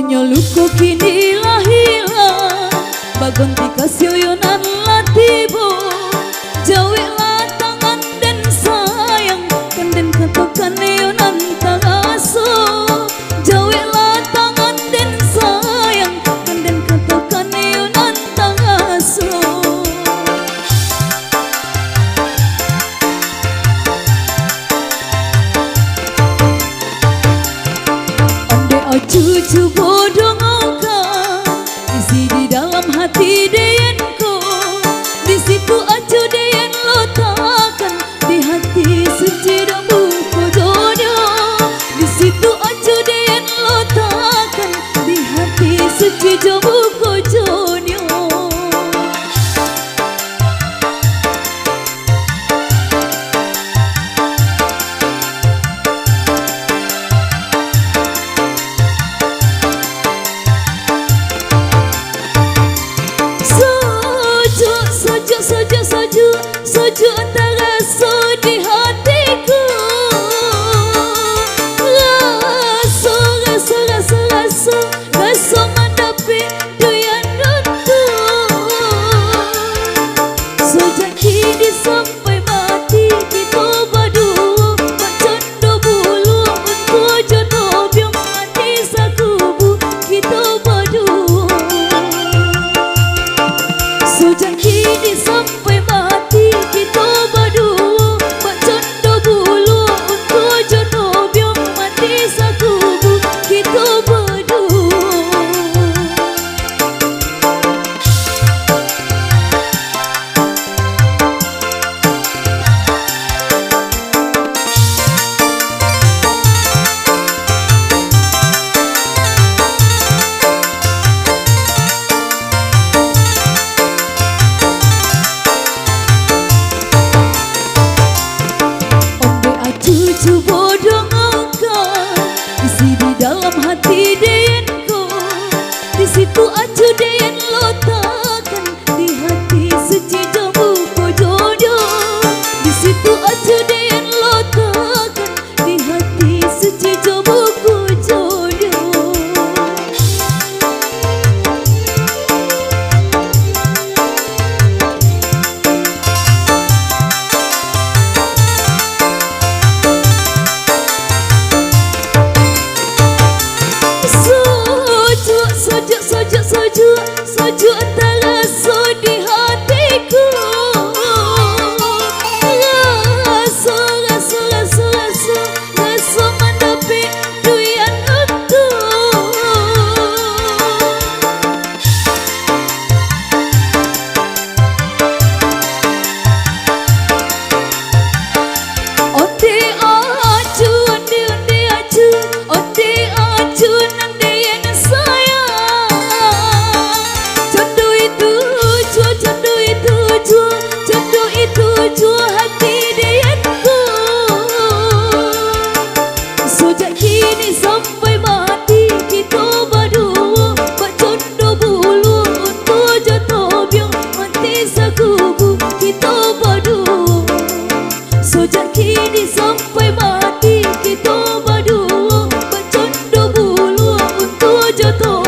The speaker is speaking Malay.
Nyoluku kini lah hilang, bagonti kasioyonan latibo. Jauhilah tangan dan sayang, kanden katakan yonan tangaso. Jauhilah tangan dan sayang, kanden katakan yonan tangaso. Cucu bodoh ngauka isi di dalam hati deyenku, di situ acu deyen letakkan di hati suci dan buku jodoh. Di situ acu deyen letakkan di hati suci dan buku jodoh. Soju antara so di hatiku. Raso mendapi doyan untuk. Sejak kini sampai mati kita berdua, bercanda bulu untuk jodoh biar mati sakubu kita berdua. Sejak kini sampai mati kita berdua, bercanda bulu untuk jodoh biar mati sakubu kita berdua. Cucu bodoh ngauka isi di dalam hati deyenku, di situ acu deyen letakkan di hati suci jambu jodoh. Di situ acu deyen letakkan di hati suci jambu jodoh. Soju antara so di hatiku. Raso mendapi doyan untuk. Onde acu, onde acu, onde acu nande yen sayang. Jodoh itu jua hati deyenku. Sejak kini sampai mati kita berdua, bercanda bulu untuk jodoh biar mati sakubu kita berdua. Sejak kini sampai mati kita berdua, bercanda bulu untuk jodoh